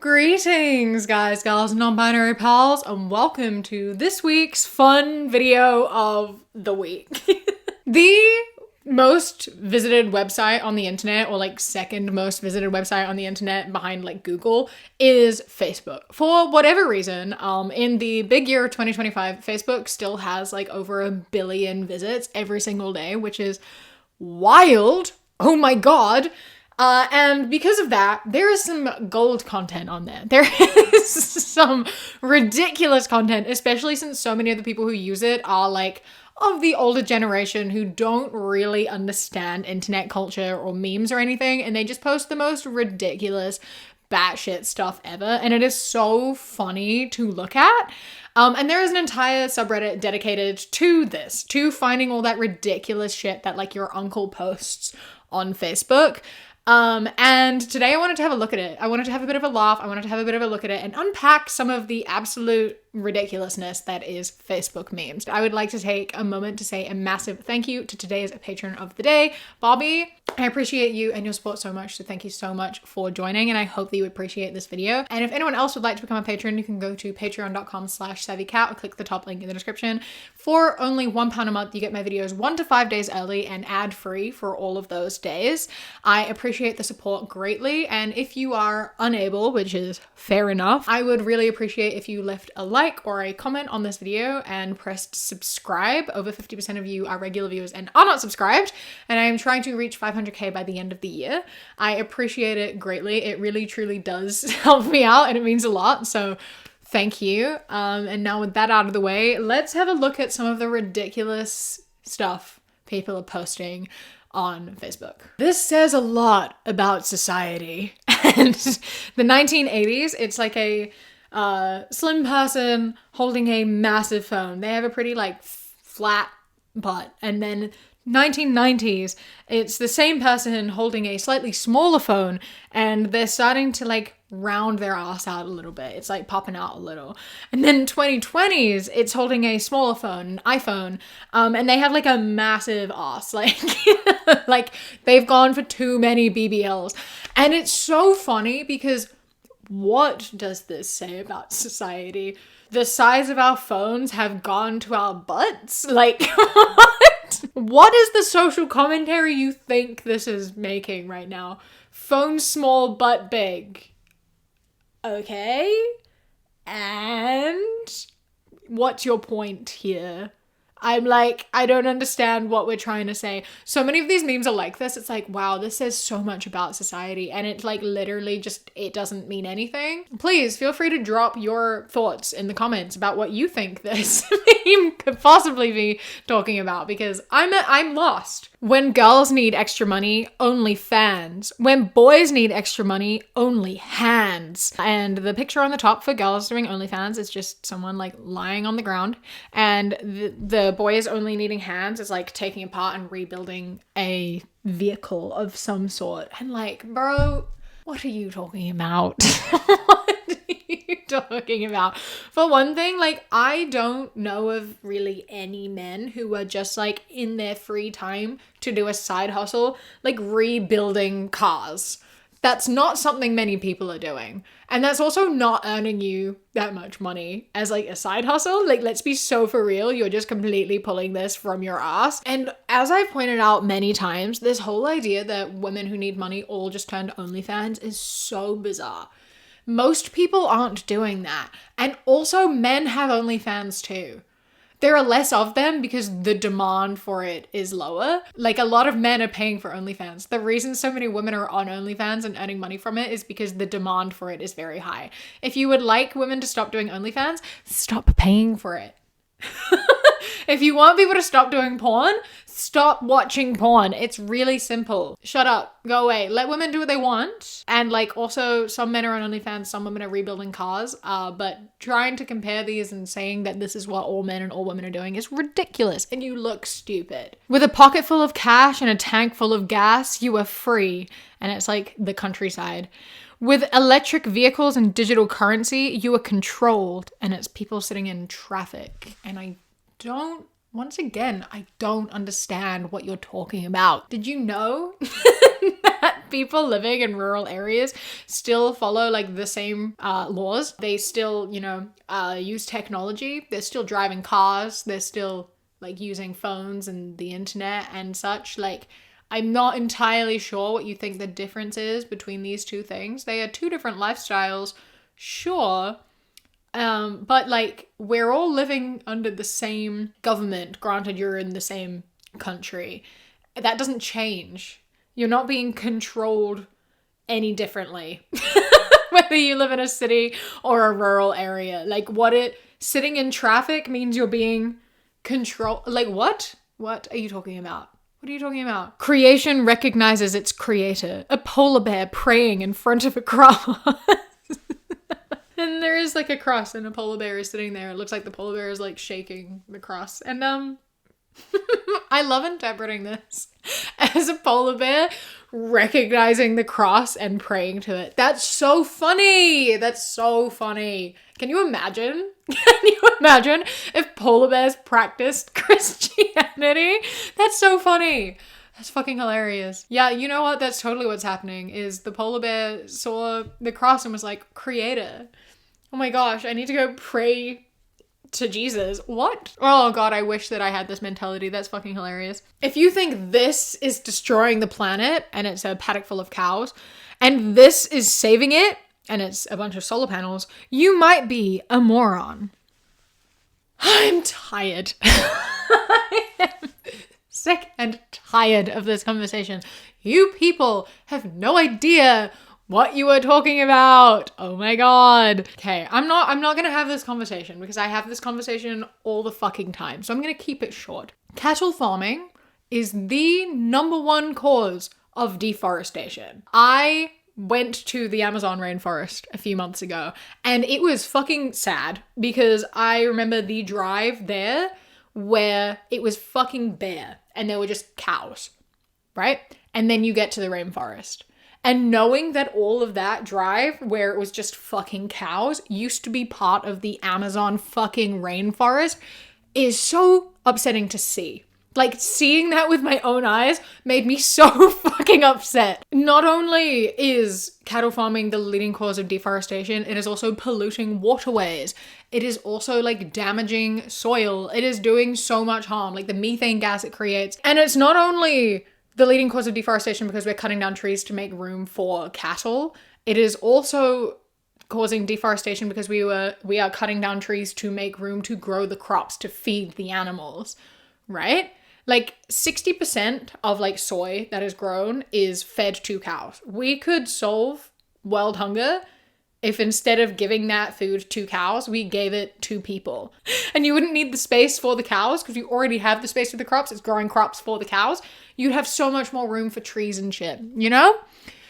Greetings, guys, gals, non-binary pals, and welcome to this week's fun video of the week. The most visited website on the internet, or like second most visited website on the internet behind like Google, is Facebook. For whatever reason, in the big year of 2025, Facebook still has like over 1 billion visits every single day, which is wild. Oh my god. And because of that, there is some gold content on there. There is some ridiculous content, especially since so many of the people who use it are like of the older generation who don't really understand internet culture or memes or anything, and they just post the most ridiculous batshit stuff ever, and it is so funny to look at. And there is an entire subreddit dedicated to this, to finding all that ridiculous shit that like your uncle posts on Facebook. And today I wanted to have a look at it. I wanted to have a bit of a laugh. I wanted to have a bit of a look at it and unpack some of the absolute ridiculousness that is Facebook memes. I would like to take a moment to say a massive thank you to today's patron of the day, Bobby. I appreciate you and your support so much, so thank you so much for joining, and I hope that you appreciate this video. And if anyone else would like to become a patron, you can go to patreon.com/savvycat or click the top link in the description. For only £1 a month, you get my videos 1 to 5 days early and ad-free for all of those days. I appreciate the support greatly, and if you are unable, which is fair enough, I would really appreciate if you left a like or a comment on this video and pressed subscribe. Over 50% of you are regular viewers and are not subscribed, and I am trying to reach 500k by the end of the year. I appreciate it greatly. It really truly does help me out, and it means a lot, so thank you. And now with that out of the way, let's have a look at some of the ridiculous stuff people are posting on Facebook. This says a lot about society. And the 1980s, it's like a slim person holding a massive phone. They have a pretty like flat butt. And then 1990s, it's the same person holding a slightly smaller phone, and they're starting to like round their ass out a little bit. It's like popping out a little. And then 2020s, it's holding a smaller phone, an iPhone, and they have like a massive ass, like like they've gone for too many BBLs. And it's so funny because what does this say about society? The size of our phones have gone to our butts? Like, what? What is the social commentary you think this is making right now? Phone small, butt big. Okay. And what's your point here? I'm like, I don't understand what we're trying to say. So many of these memes are like this. It's like, wow, this says so much about society. And it's like literally just, it doesn't mean anything. Please feel free to drop your thoughts in the comments about what you think this meme could possibly be talking about, because I'm lost. When girls need extra money, only fans. When boys need extra money, only hands. And the picture on the top for girls doing OnlyFans is just someone like lying on the ground, and the boys only needing hands is like taking apart and rebuilding a vehicle of some sort. And like, bro, what are you talking about? What are you talking about? For one thing, like, I don't know of really any men who are just like in their free time to do a side hustle, like rebuilding cars. That's not something many people are doing. And that's also not earning you that much money as like a side hustle. Like, let's be so for real. You're just completely pulling this from your ass. And as I've pointed out many times, this whole idea that women who need money all just turn to OnlyFans is so bizarre. Most people aren't doing that. And also men have OnlyFans too. There are less of them because the demand for it is lower. Like, a lot of men are paying for OnlyFans. The reason so many women are on OnlyFans and earning money from it is because the demand for it is very high. If you would like women to stop doing OnlyFans, stop paying for it. If you want people to stop doing porn, stop watching porn. It's really simple. Shut up. Go away. Let women do what they want. And like, also, some men are on OnlyFans, some women are rebuilding cars. But trying to compare these and saying that this is what all men and all women are doing is ridiculous, and you look stupid. With a pocket full of cash and a tank full of gas, you are free. And it's like the countryside. With electric vehicles and digital currency, you are controlled, and it's people sitting in traffic. And I don't once again, I don't understand what you're talking about. Did you know that people living in rural areas still follow like the same laws? They still, use technology. They're still driving cars. They're still like using phones and the internet and such. Like, I'm not entirely sure what you think the difference is between these two things. They are two different lifestyles, sure. But like, we're all living under the same government. Granted, you're in the same country. That doesn't change. You're not being controlled any differently. Whether you live in a city or a rural area. Like, sitting in traffic means you're being controlled. Like, what? What are you talking about? What are you talking about? Creation recognizes its creator. A polar bear praying in front of a cross. And there is like a cross and a polar bear is sitting there. It looks like the polar bear is like shaking the cross. And I love interpreting this as a polar bear recognizing the cross and praying to it. That's so funny. That's so funny. Can you imagine? Can you imagine if polar bears practiced Christianity? That's so funny. That's fucking hilarious. Yeah, you know what? That's totally what's happening is the polar bear saw the cross and was like, creator. Oh my gosh, I need to go pray to Jesus. What? Oh God, I wish that I had this mentality. That's fucking hilarious. If you think this is destroying the planet and it's a paddock full of cows and this is saving it and it's a bunch of solar panels, you might be a moron. I'm tired. I am sick and tired of this conversation. You people have no idea what you were talking about. Oh my God. Okay, I'm not gonna have this conversation because I have this conversation all the fucking time. So I'm gonna keep it short. Cattle farming is the number one cause of deforestation. I went to the Amazon rainforest a few months ago and it was fucking sad because I remember the drive there where it was fucking bare and there were just cows, right? And then you get to the rainforest. And knowing that all of that drive where it was just fucking cows used to be part of the Amazon fucking rainforest is so upsetting to see. Like, seeing that with my own eyes made me so fucking upset. Not only is cattle farming the leading cause of deforestation, it is also polluting waterways. It is also like damaging soil. It is doing so much harm, like the methane gas it creates. And it's not only the leading cause of deforestation because we're cutting down trees to make room for cattle. It is also causing deforestation because we are cutting down trees to make room to grow the crops to feed the animals, right? Like 60% of like soy that is grown is fed to cows. We could solve world hunger if instead of giving that food to cows, we gave it to people. And you wouldn't need the space for the cows because you already have the space for the crops. It's growing crops for the cows. You'd have so much more room for trees and shit, you know?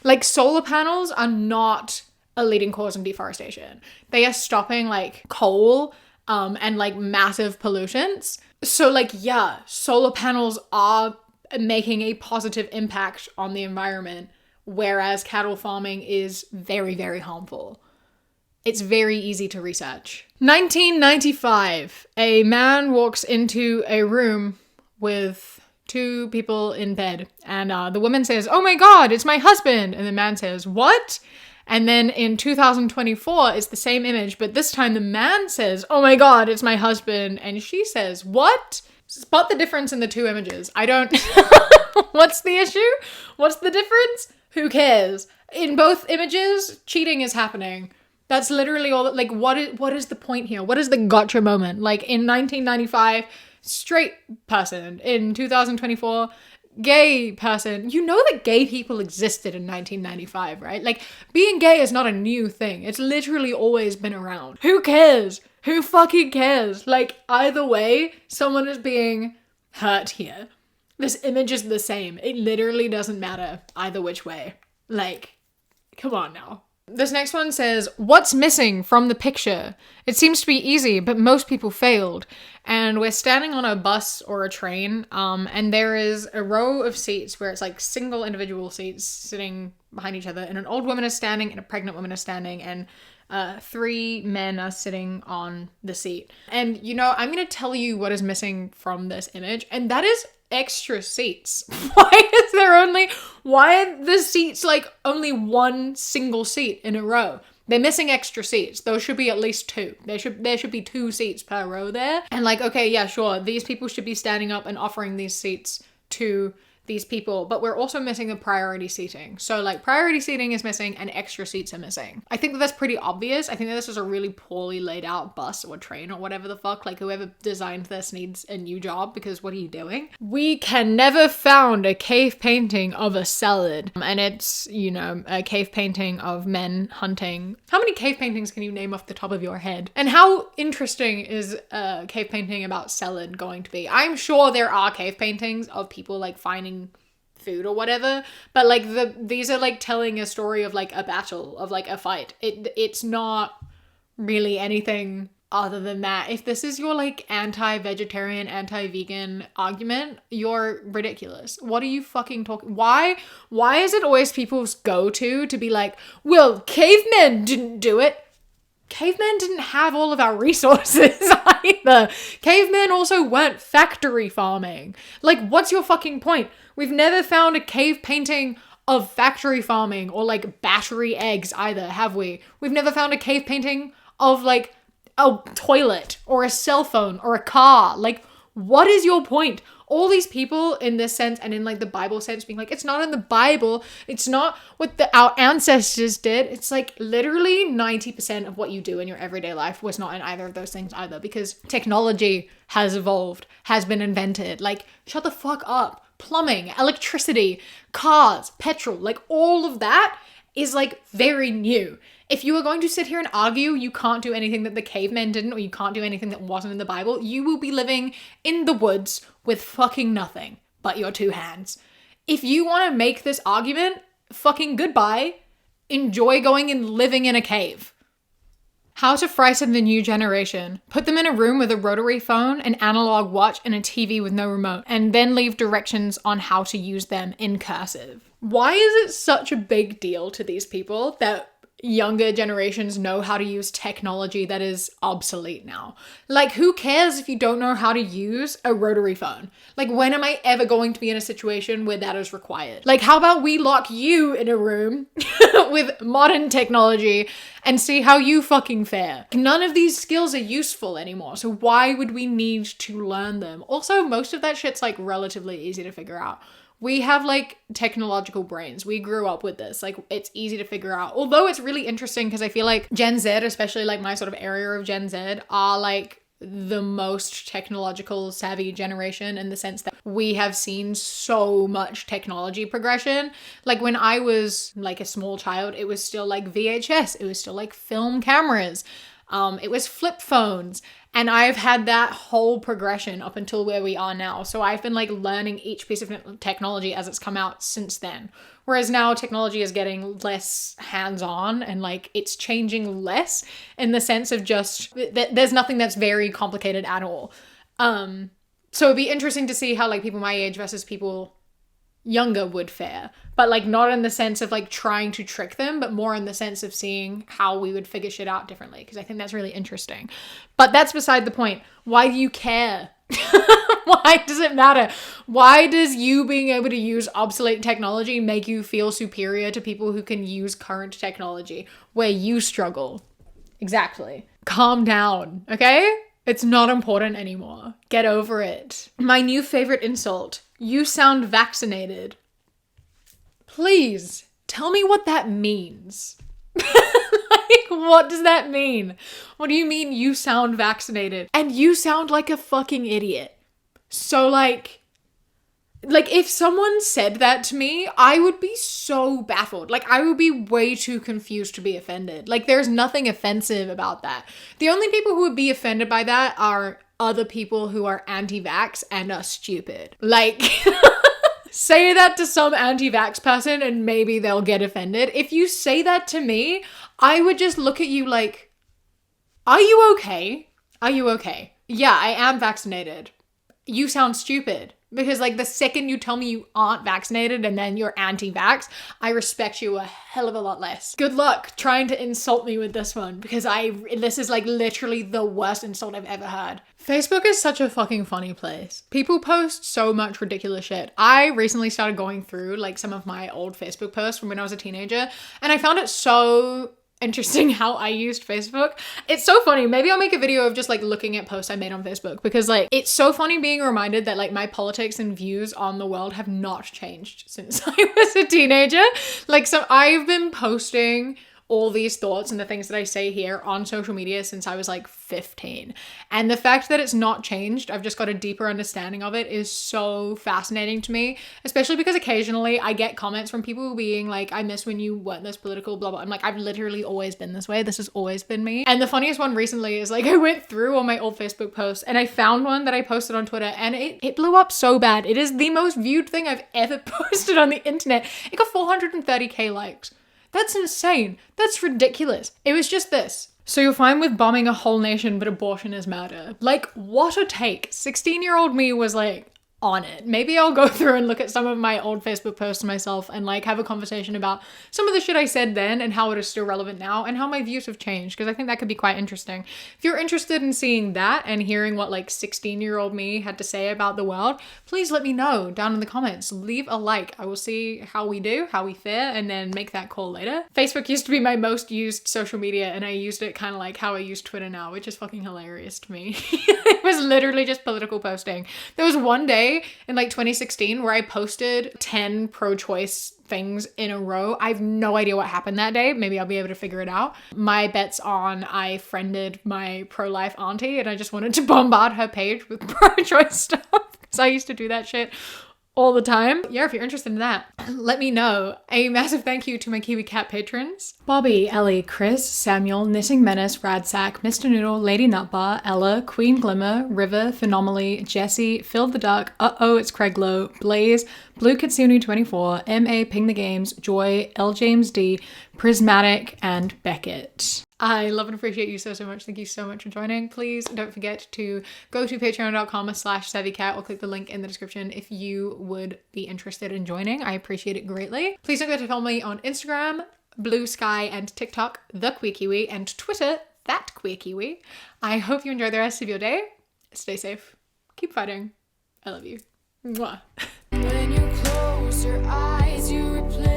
Like, solar panels are not a leading cause of deforestation. They are stopping like coal and like massive pollutants. So like, yeah, solar panels are making a positive impact on the environment, whereas cattle farming is very, very harmful. It's very easy to research. 1995, a man walks into a room with two people in bed, and the woman says, "Oh my God, it's my husband." And the man says, "What?" And then in 2024, it's the same image, but this time the man says, "Oh my God, it's my husband." And she says, "What?" Spot the difference in the two images. I don't... What's the issue? What's the difference? Who cares? In both images, cheating is happening. That's literally all. Like, what is the point here? What is the gotcha moment? Like, in 1995, straight person. In 2024, gay person. You know that gay people existed in 1995, right? Like, being gay is not a new thing. It's literally always been around. Who cares? Who fucking cares? Like, either way, someone is being hurt here. This image is the same. It literally doesn't matter either which way. Like, come on now. This next one says, "What's missing from the picture? It seems to be easy, but most people failed." And we're standing on a bus or a train, and there is a row of seats where it's like single individual seats sitting behind each other, and an old woman is standing and a pregnant woman is standing, and 3 men are sitting on the seat. And, you know, I'm going to tell you what is missing from this image, and that is extra seats. Why are the seats like only one single seat in a row? They're missing extra seats. Those should be at least 2. There should be 2 seats per row there. And like, okay, yeah, sure, these people should be standing up and offering these seats to these people, but we're also missing the priority seating. So like priority seating is missing and extra seats are missing. I think that that's pretty obvious. I think that this is a really poorly laid out bus or train or whatever the fuck. Like whoever designed this needs a new job, because what are you doing? We can never found a cave painting of a salad. And it's, you know, a cave painting of men hunting. How many cave paintings can you name off the top of your head? And how interesting is a cave painting about salad going to be? I'm sure there are cave paintings of people like finding food or whatever, but like these are like telling a story of like a battle, of like a fight. It's not really anything other than that. If this is your like anti-vegetarian, anti-vegan argument, you're ridiculous. What are you fucking talking? Why is it always people's go-to to be like, well, cavemen didn't do it? Cavemen didn't have all of our resources either. Cavemen also weren't factory farming. Like, what's your fucking point? We've never found a cave painting of factory farming or like battery eggs either, have we? We've never found a cave painting of like a toilet or a cell phone or a car. Like, what is your point? All these people in this sense and in like the Bible sense being like, it's not in the Bible. It's not what our ancestors did. It's like literally 90% of what you do in your everyday life was not in either of those things either, because technology has evolved, has been invented. Like, shut the fuck up. Plumbing, electricity, cars, petrol, like all of that is like very new. If you are going to sit here and argue you can't do anything that the cavemen didn't, or you can't do anything that wasn't in the Bible, you will be living in the woods with fucking nothing but your 2 hands. If you want to make this argument, fucking goodbye. Enjoy going and living in a cave. How to frighten the new generation. Put them in a room with a rotary phone, an analog watch, and a TV with no remote, and then leave directions on how to use them in cursive. Why is it such a big deal to these people that younger generations know how to use technology that is obsolete now? Like, who cares if you don't know how to use a rotary phone? Like, when am I ever going to be in a situation where that is required? Like, how about we lock you in a room with modern technology and see how you fucking fare? None of these skills are useful anymore, so why would we need to learn them? Also, most of that shit's like relatively easy to figure out. We have like technological brains. We grew up with this. Like, it's easy to figure out. Although it's really interesting because I feel like Gen Z, especially like my sort of area of Gen Z, are like the most technological savvy generation in the sense that we have seen so much technology progression. Like, when I was like a small child, it was still like VHS. It was still like film cameras. It was flip phones. And I've had that whole progression up until where we are now. So I've been like learning each piece of technology as it's come out since then. Whereas now technology is getting less hands-on and like it's changing less in the sense of just there's nothing that's very complicated at all. So it'd be interesting to see how like people my age versus people younger would fare, but like not in the sense of like trying to trick them, but more in the sense of seeing how we would figure shit out differently, because I think that's really interesting. But that's beside the point. Why do you care? Why does it matter? Why does you being able to use obsolete technology make you feel superior to people who can use current technology where you struggle? Exactly. Calm down, okay? It's not important anymore. Get over it. My new favorite insult. You sound vaccinated. Please tell me what that means. Like, what does that mean? What do you mean you sound vaccinated? And you sound like a fucking idiot. So like if someone said that to me, I would be so baffled. Like, I would be way too confused to be offended. Like, there's nothing offensive about that. The only people who would be offended by that are other people who are anti-vax and are stupid. Like, say that to some anti-vax person and maybe they'll get offended. If you say that to me, I would just look at you like, are you okay? Are you okay? Yeah, I am vaccinated. You sound stupid. Because like the second you tell me you aren't vaccinated and then you're anti-vax, I respect you a hell of a lot less. Good luck trying to insult me with this one, because this is like literally the worst insult I've ever heard. Facebook is such a fucking funny place. People post so much ridiculous shit. I recently started going through like some of my old Facebook posts from when I was a teenager, and I found it so interesting how I used Facebook. It's so funny. Maybe I'll make a video of just like looking at posts I made on Facebook, because like it's so funny being reminded that like my politics and views on the world have not changed since I was a teenager. Like, so I've been posting all these thoughts and the things that I say here on social media since I was like 15. And the fact that it's not changed, I've just got a deeper understanding of it, is so fascinating to me, especially because occasionally I get comments from people being like, I miss when you weren't this political, blah, blah. I'm like, I've literally always been this way. This has always been me. And the funniest one recently is like, I went through all my old Facebook posts and I found one that I posted on Twitter, and it blew up so bad. It is the most viewed thing I've ever posted on the internet. It got 430k likes. That's insane. That's ridiculous. It was just this. So you're fine with bombing a whole nation, but abortion is murder. Like, what a take. 16-year-old me was like on it. Maybe I'll go through and look at some of my old Facebook posts myself and like have a conversation about some of the shit I said then and how it is still relevant now and how my views have changed, because I think that could be quite interesting. If you're interested in seeing that and hearing what like 16-year-old me had to say about the world, please let me know down in the comments. Leave a like. I will see how we do, how we fare, and then make that call later. Facebook used to be my most used social media, and I used it kind of like how I use Twitter now, which is fucking hilarious to me. It was literally just political posting. There was one day in like 2016 where I posted 10 pro-choice things in a row. I have no idea what happened that day. Maybe I'll be able to figure it out. My bet's on I friended my pro-life auntie and I just wanted to bombard her page with pro-choice stuff, because I used to do that shit all the time. Yeah, if you're interested in that, let me know. A massive thank you to my Kiwi Cat patrons: Bobby, Ellie, Chris, Samuel, Knitting Menace, Radsack, Mr. Noodle, Lady Nutbar, Ella, Queen Glimmer, River, Phenomenally, Jesse, Phil the Duck, Uh-Oh, It's Craiglow, Blaze, Blue Kitsune 24, M.A. Ping the Games, Joy, L. James D, Prismatic, and Beckett. I love and appreciate you so much. Thank you so much for joining. Please don't forget to go to patreon.com/savvycat or click the link in the description if you would be interested in joining. I appreciate it greatly. Please don't forget to follow me on Instagram, Blue Sky, and TikTok, The Queer Kiwi, and Twitter, That Queer Kiwi. I hope you enjoy the rest of your day. Stay safe. Keep fighting. I love you. Mwah. When you close your eyes, you replace